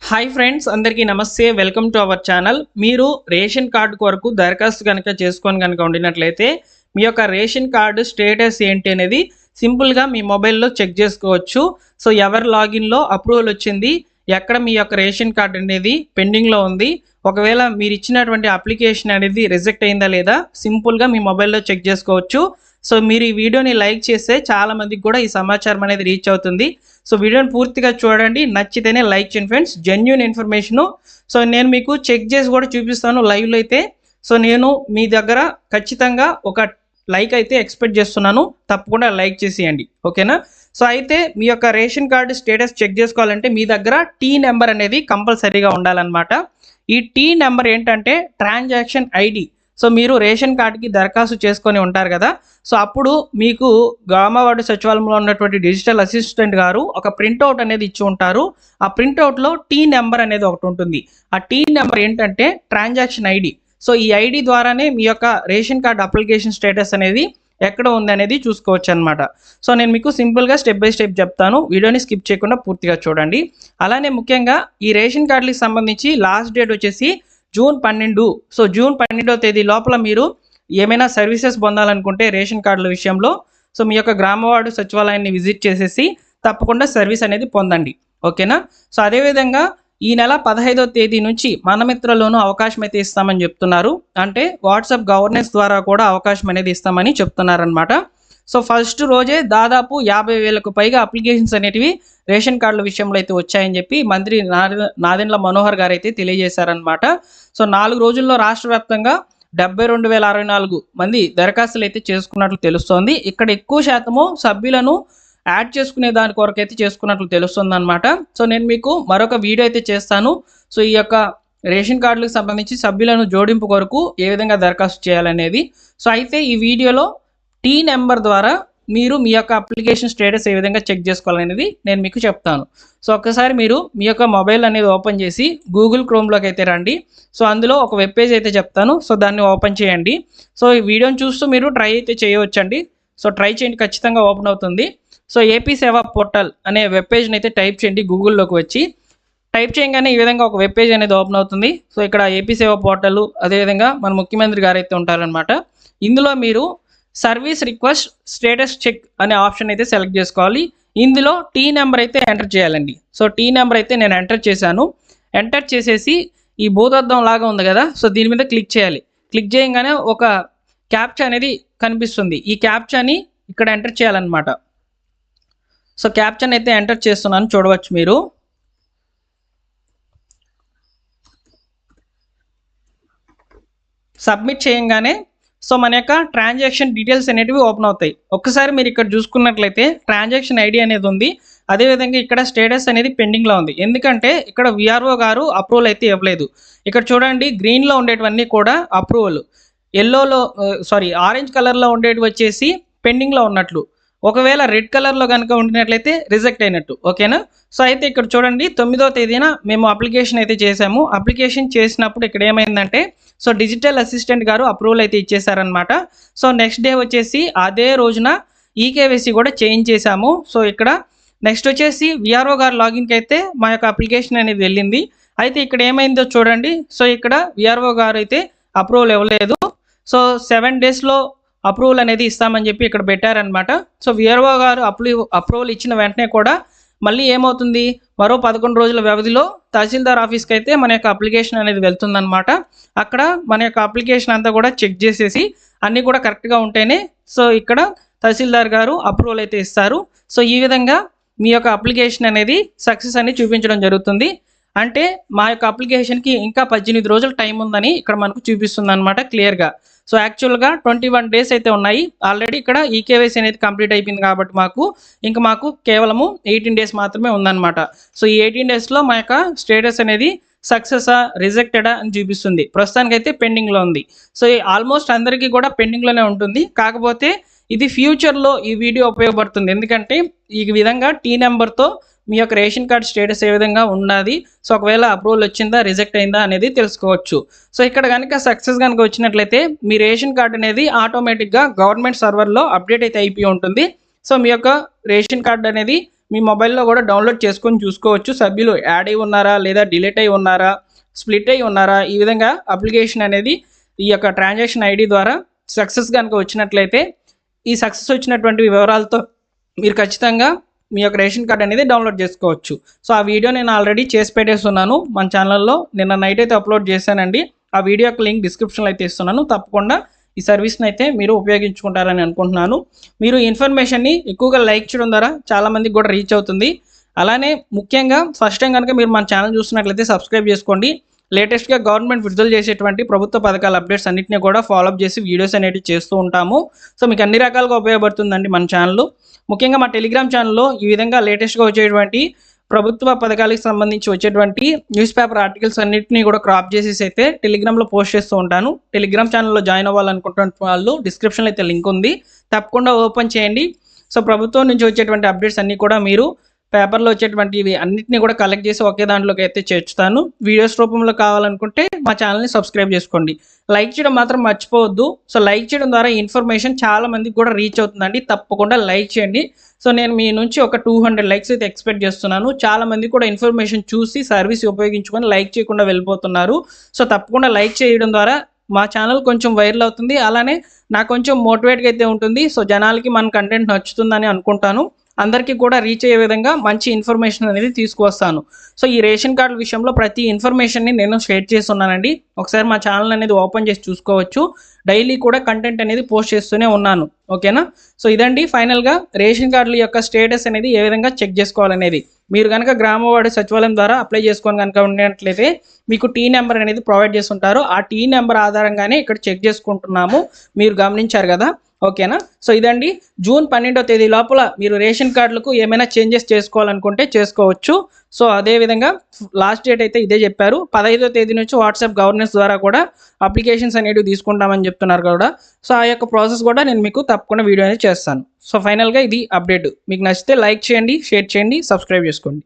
Hi friends, అందరికీ నమస్తే. Welcome to our channel. మీరు రేషన్ కార్డు కొరకు దరఖాస్తు కనుక చేసుకొని కనుక ఉండినట్లయితే మీ యొక్క రేషన్ కార్డు స్టేటస్ ఏంటి అనేది సింపుల్గా మీ మొబైల్లో చెక్ చేసుకోవచ్చు. సో ఎవరి లాగిన్లో అప్రూవల్ వచ్చింది, ఎక్కడ మీ యొక్క రేషన్ కార్డు అనేది పెండింగ్లో ఉంది, ఒకవేళ మీరు ఇచ్చినటువంటి అప్లికేషన్ అనేది రిజెక్ట్ అయిందా లేదా సింపుల్గా మీ మొబైల్లో చెక్ చేసుకోవచ్చు. సో మీరు ఈ వీడియోని లైక్ చేస్తే చాలా మందికి కూడా ఈ సమాచారం అనేది రీచ్ అవుతుంది. సో వీడియోని పూర్తిగా చూడండి, నచ్చితేనే లైక్ చేయండి ఫ్రెండ్స్. Genuine information. సో నేను మీకు చెక్ చేసి కూడా చూపిస్తాను లైవ్లో అయితే. సో నేను మీ దగ్గర ఖచ్చితంగా ఒక లైక్ అయితే ఎక్స్పెక్ట్ చేస్తున్నాను, తప్పకుండా లైక్ చేసేయండి, ఓకేనా. సో అయితే మీ యొక్క రేషన్ కార్డు స్టేటస్ చెక్ చేసుకోవాలంటే మీ దగ్గర టీ నెంబర్ అనేది కంపల్సరీగా ఉండాలన్నమాట. ఈ టీ నెంబర్ ఏంటంటే ట్రాన్సాక్షన్ ఐడి. సో మీరు రేషన్ కార్డుకి దరఖాస్తు చేసుకొని ఉంటారు కదా, సో అప్పుడు మీకు గ్రామవార్డు సచివాలయంలో ఉన్నటువంటి డిజిటల్ అసిస్టెంట్ గారు ఒక ప్రింట్అవుట్ అనేది ఇచ్చి ఉంటారు. ఆ ప్రింట్అవుట్లో టీ నెంబర్ అనేది ఒకటి ఉంటుంది. ఆ టీ నెంబర్ ఏంటంటే ట్రాన్సాక్షన్ ఐడి. సో ఈ ఐడి ద్వారానే మీ యొక్క రేషన్ కార్డు అప్లికేషన్ స్టేటస్ అనేది ఎక్కడ ఉంది అనేది చూసుకోవచ్చు అనమాట. సో నేను మీకు సింపుల్గా స్టెప్ బై స్టెప్ చెప్తాను, వీడియోని స్కిప్ చేయకుండా పూర్తిగా చూడండి. అలానే ముఖ్యంగా ఈ రేషన్ కార్డులకు సంబంధించి లాస్ట్ డేట్ వచ్చేసి జూన్ 12. సో జూన్ 12వ తేదీ లోపల మీరు ఏమైనా సర్వీసెస్ పొందాలనుకుంటే రేషన్ కార్డుల విషయంలో సో మీ యొక్క గ్రామవార్డు సచివాలయాన్ని విజిట్ చేసేసి తప్పకుండా సర్వీస్ అనేది పొందండి, ఓకేనా. సో అదేవిధంగా ఈ నెల 15వ తేదీ నుంచి మనమిత్రలోనూ అవకాశం అయితే ఇస్తామని చెప్తున్నారు. అంటే వాట్సాప్ గవర్నెన్స్ ద్వారా కూడా అవకాశం అనేది ఇస్తామని చెప్తున్నారనమాట. సో ఫస్ట్ రోజే దాదాపు 50,000కు పైగా అప్లికేషన్స్ అనేటివి రేషన్ కార్డుల విషయంలో అయితే వచ్చాయని చెప్పి మంత్రి నాదెండ్ల మనోహర్ గారు అయితే తెలియజేశారనమాట. సో 4 రోజుల్లో రాష్ట్ర వ్యాప్తంగా 72,064 మంది దరఖాస్తులు అయితే చేసుకున్నట్లు తెలుస్తోంది. ఇక్కడ ఎక్కువ శాతము సభ్యులను యాడ్ చేసుకునే దాని కొరకు అయితే చేసుకున్నట్లు తెలుస్తుంది అనమాట. సో నేను మీకు మరొక వీడియో అయితే చేస్తాను. సో ఈ యొక్క రేషన్ కార్డులకు సంబంధించి సభ్యులను జోడింపు కొరకు ఏ విధంగా దరఖాస్తు చేయాలనేది. సో అయితే ఈ వీడియోలో టీ నెంబర్ ద్వారా మీరు మీ యొక్క అప్లికేషన్ స్టేటస్ ఏ విధంగా చెక్ చేసుకోవాలనేది నేను మీకు చెప్తాను. సో ఒక్కసారి మీరు మీ యొక్క మొబైల్ అనేది ఓపెన్ చేసి గూగుల్ క్రోమ్లోకి అయితే రండి. సో అందులో ఒక వెబ్ పేజ్ అయితే చెప్తాను, సో దాన్ని ఓపెన్ చేయండి. సో ఈ వీడియోని చూస్తూ మీరు ట్రై అయితే చేయవచ్చండి. సో ట్రై చేయండి, ఖచ్చితంగా ఓపెన్ అవుతుంది. సో ఏపీ సేవా పోర్టల్ అనే వెబ్ పేజ్ని అయితే టైప్ చేయండి గూగుల్లోకి వచ్చి. టైప్ చేయగానే ఈ విధంగా ఒక వెబ్ పేజ్ అనేది ఓపెన్ అవుతుంది. సో ఇక్కడ ఏపీ సేవా పోర్టల్, అదేవిధంగా మన ముఖ్యమంత్రి గారు అయితే ఉంటారనమాట. ఇందులో మీరు సర్వీస్ రిక్వెస్ట్ స్టేటస్ చెక్ అనే ఆప్షన్ అయితే సెలెక్ట్ చేసుకోవాలి. ఇందులో టీ నెంబర్ అయితే ఎంటర్ చేయాలండి. సో టీ నెంబర్ అయితే నేను ఎంటర్ చేశాను. ఎంటర్ చేసేసి ఈ భూతద్దం లాగా ఉంది కదా, సో దీని మీద క్లిక్ చేయాలి. క్లిక్ చేయగానే ఒక క్యాప్చా అనేది కనిపిస్తుంది. ఈ క్యాప్చాని ఇక్కడ ఎంటర్ చేయాలన్నమాట. సో క్యాప్చాని అయితే ఎంటర్ చేస్తున్నాను, చూడవచ్చు మీరు. సబ్మిట్ చేయగానే సో మన యొక్క ట్రాన్సాక్షన్ డీటెయిల్స్ అనేటివి ఓపెన్ అవుతాయి. ఒక్కసారి మీరు ఇక్కడ చూసుకున్నట్లయితే ట్రాన్సాక్షన్ ఐడి అనేది ఉంది, అదేవిధంగా ఇక్కడ స్టేటస్ అనేది పెండింగ్లో ఉంది. ఎందుకంటే ఇక్కడ విఆర్ఓ గారు అప్రూవల్ అయితే ఇవ్వలేదు. ఇక్కడ చూడండి, గ్రీన్లో ఉండేటివన్నీ కూడా అప్రూవల్, ఎల్లోలో ఆరెంజ్ కలర్లో ఉండేవి వచ్చేసి పెండింగ్లో ఉన్నట్లు, ఒకవేళ రెడ్ కలర్లో కనుక ఉండినట్లయితే రిజెక్ట్ అయినట్టు, ఓకేనా. సో అయితే ఇక్కడ చూడండి, 9వ తేదీన మేము అప్లికేషన్ అయితే చేసాము. అప్లికేషన్ చేసినప్పుడు ఇక్కడ ఏమైందంటే సో డిజిటల్ అసిస్టెంట్ గారు అప్రూవల్ అయితే ఇచ్చేసారనమాట. సో నెక్స్ట్ డే వచ్చేసి అదే రోజున ఈకేవైసీ కూడా చేంజ్ చేశాము. సో ఇక్కడ నెక్స్ట్ వచ్చేసి విఆర్ఓ గారు లాగిన్కి అయితే మా యొక్క అప్లికేషన్ అనేది వెళ్ళింది. అయితే ఇక్కడ ఏమైందో చూడండి, సో ఇక్కడ విఆర్ఓ గారు అయితే అప్రూవల్ ఇవ్వలేదు. సో 7 డేస్లో అప్రూవల్ అనేది ఇస్తామని చెప్పి ఇక్కడ పెట్టారనమాట. సో విఆర్ఓ గారు అప్రూవల్ ఇచ్చిన వెంటనే కూడా మళ్ళీ ఏమవుతుంది, మరో 11 రోజుల వ్యవధిలో తహసీల్దార్ ఆఫీస్కి అయితే మన యొక్క అప్లికేషన్ అనేది వెళ్తుందన్నమాట. అక్కడ మన యొక్క అప్లికేషన్ అంతా కూడా చెక్ చేసేసి అన్నీ కూడా కరెక్ట్గా ఉంటేనే సో ఇక్కడ తహసీల్దార్ గారు అప్రూవల్ అయితే ఇస్తారు. సో ఈ విధంగా మీ యొక్క అప్లికేషన్ అనేది సక్సెస్ అని చూపించడం జరుగుతుంది. అంటే మా యొక్క అప్లికేషన్కి ఇంకా 18 రోజులు టైం ఉందని ఇక్కడ మనకు చూపిస్తుంది అనమాట క్లియర్గా. సో యాక్చువల్గా 21 డేస్ అయితే ఉన్నాయి. ఆల్రెడీ ఇక్కడ ఈకేవైసీ అనేది కంప్లీట్ అయిపోయింది కాబట్టి మాకు కేవలము 18 డేస్ మాత్రమే ఉందన్నమాట. సో ఈ 18 డేస్లో మా యొక్క స్టేటస్ అనేది సక్సెసా రిజెక్టెడా అని చూపిస్తుంది. ప్రస్తుతానికైతే పెండింగ్లో ఉంది. సో ఆల్మోస్ట్ అందరికీ కూడా పెండింగ్లోనే ఉంటుంది. కాకపోతే ఇది ఫ్యూచర్లో ఈ వీడియో ఉపయోగపడుతుంది. ఎందుకంటే ఈ విధంగా టీ నెంబర్తో మీ యొక్క రేషన్ కార్డ్ స్టేటస్ ఏ విధంగా ఉన్నది, సో ఒకవేళ అప్రూవల్ వచ్చిందా రిజెక్ట్ అయిందా అనేది తెలుసుకోవచ్చు. సో ఇక్కడ కనుక సక్సెస్ కనుక వచ్చినట్లయితే మీ రేషన్ కార్డ్ అనేది ఆటోమేటిక్గా గవర్నమెంట్ సర్వర్లో అప్డేట్ అయితే అయిపోయి ఉంటుంది. సో మీ యొక్క రేషన్ కార్డ్ అనేది మీ మొబైల్లో కూడా డౌన్లోడ్ చేసుకొని చూసుకోవచ్చు. సభ్యులు యాడ్ అయి ఉన్నారా, లేదా డిలీట్ అయి ఉన్నారా, స్ప్లిట్ అయి ఉన్నారా, ఈ విధంగా అప్లికేషన్ అనేది ఈ యొక్క ట్రాన్సాక్షన్ ఐడి ద్వారా సక్సెస్ కనుక వచ్చినట్లయితే ఈ సక్సెస్ వచ్చినటువంటి వివరాలతో మీరు ఖచ్చితంగా మీ యొక్క రేషన్ కార్డ్ అనేది డౌన్లోడ్ చేసుకోవచ్చు. సో ఆ వీడియో నేను ఆల్రెడీ చేసి పెట్టేస్తున్నాను మన ఛానల్లో, నిన్న నైట్ అయితే అప్లోడ్ చేశానండి. ఆ వీడియో యొక్క లింక్ డిస్క్రిప్షన్లో అయితే ఇస్తున్నాను. తప్పకుండా ఈ సర్వీస్ని అయితే మీరు ఉపయోగించుకుంటారని అనుకుంటున్నాను. మీరు ఇన్ఫర్మేషన్ని ఎక్కువగా లైక్ చేయడం ద్వారా చాలామందికి కూడా రీచ్ అవుతుంది. అలానే ముఖ్యంగా ఫస్ట్ టైం కనుక మీరు మన ఛానల్ చూస్తున్నట్లయితే సబ్స్క్రైబ్ చేసుకోండి. లేటెస్ట్గా గవర్నమెంట్ విడుదల చేసేటువంటి ప్రభుత్వ పథకాల అప్డేట్స్ అన్నింటినీ కూడా ఫాలోఅప్ చేసి వీడియోస్ అనేవి చేస్తూ ఉంటాము. సో మీకు అన్ని రకాలుగా ఉపయోగపడుతుందండి మన ఛానల్. ముఖ్యంగా మా టెలిగ్రామ్ ఛానల్లో ఈ విధంగా లేటెస్ట్గా వచ్చేటువంటి ప్రభుత్వ పథకాలకు సంబంధించి వచ్చేటువంటి న్యూస్ పేపర్ ఆర్టికల్స్ అన్నింటినీ కూడా క్రాప్ చేసేసి అయితే టెలిగ్రామ్లో పోస్ట్ చేస్తూ ఉంటాను. టెలిగ్రామ్ ఛానల్లో జాయిన్ అవ్వాలనుకుంటున్న వాళ్ళు డిస్క్రిప్షన్లో అయితే లింక్ ఉంది, తప్పకుండా ఓపెన్ చేయండి. సో ప్రభుత్వం నుంచి వచ్చేటువంటి అప్డేట్స్ అన్నీ కూడా మీరు పేపర్లో వచ్చేటువంటివి అన్నింటినీ కూడా కలెక్ట్ చేసి ఒకే దాంట్లోకి అయితే చేర్చుతాను. వీడియోస్ రూపంలో కావాలనుకుంటే మా ఛానల్ని సబ్స్క్రైబ్ చేసుకోండి. లైక్ చేయడం మాత్రం మర్చిపోవద్దు. సో లైక్ చేయడం ద్వారా ఇన్ఫర్మేషన్ చాలా మందికి కూడా రీచ్ అవుతుందండి. తప్పకుండా లైక్ చేయండి. సో నేను మీ నుంచి ఒక 200 లైక్స్ అయితే ఎక్స్పెక్ట్ చేస్తున్నాను. చాలా మంది కూడా ఇన్ఫర్మేషన్ చూసి సర్వీస్ ఉపయోగించుకొని లైక్ చేయకుండా వెళ్ళిపోతున్నారు. సో తప్పకుండా లైక్ చేయడం ద్వారా మా ఛానల్ కొంచెం వైరల్ అవుతుంది. అలానే నాకు కొంచెం మోటివేట్గా అయితే ఉంటుంది. సో జనాలకి మన కంటెంట్ నచ్చుతుందని అనుకుంటాను. అందరికీ కూడా రీచ్ అయ్యే విధంగా మంచి ఇన్ఫర్మేషన్ అనేది తీసుకువస్తాను. సో ఈ రేషన్ కార్డుల విషయంలో ప్రతి ఇన్ఫర్మేషన్ని నేను షేర్ చేస్తున్నానండి. ఒకసారి మా ఛానల్ అనేది ఓపెన్ చేసి చూసుకోవచ్చు. డైలీ కూడా కంటెంట్ అనేది పోస్ట్ చేస్తూనే ఉన్నాను. ఓకేనా? సో ఇదండి ఫైనల్గా రేషన్ కార్డుల యొక్క స్టేటస్ అనేది ఏ విధంగా చెక్ చేసుకోవాలనేది. మీరు కనుక గ్రామవార్డు సచివాలయం ద్వారా అప్లై చేసుకొని కనుక ఉన్నట్లయితే మీకు టీ నెంబర్ అనేది ప్రొవైడ్ చేస్తుంటారు. ఆ టీ నెంబర్ ఆధారంగానే ఇక్కడ చెక్ చేసుకుంటున్నాము. మీరు గమనించారు కదా? ఓకేనా? సో ఇదండి జూన్ 12వ తేదీ లోపల మీరు రేషన్ కార్డులకు ఏమైనా చేంజెస్ చేసుకోవాలనుకుంటే చేసుకోవచ్చు. సో అదేవిధంగా లాస్ట్ డేట్ అయితే ఇదే చెప్పారు. 15వ తేదీ నుంచి వాట్సాప్ గవర్నెన్స్ ద్వారా కూడా అప్లికేషన్స్ అనేవి తీసుకుంటామని చెప్తున్నారు కూడా. సో ఆ యొక్క ప్రాసెస్ కూడా నేను మీకు తప్పకుండా వీడియో అనేది చేస్తాను. సో ఫైనల్గా ఇది అప్డేట్. మీకు నచ్చితే లైక్ చేయండి, షేర్ చేయండి, సబ్స్క్రైబ్ చేసుకోండి.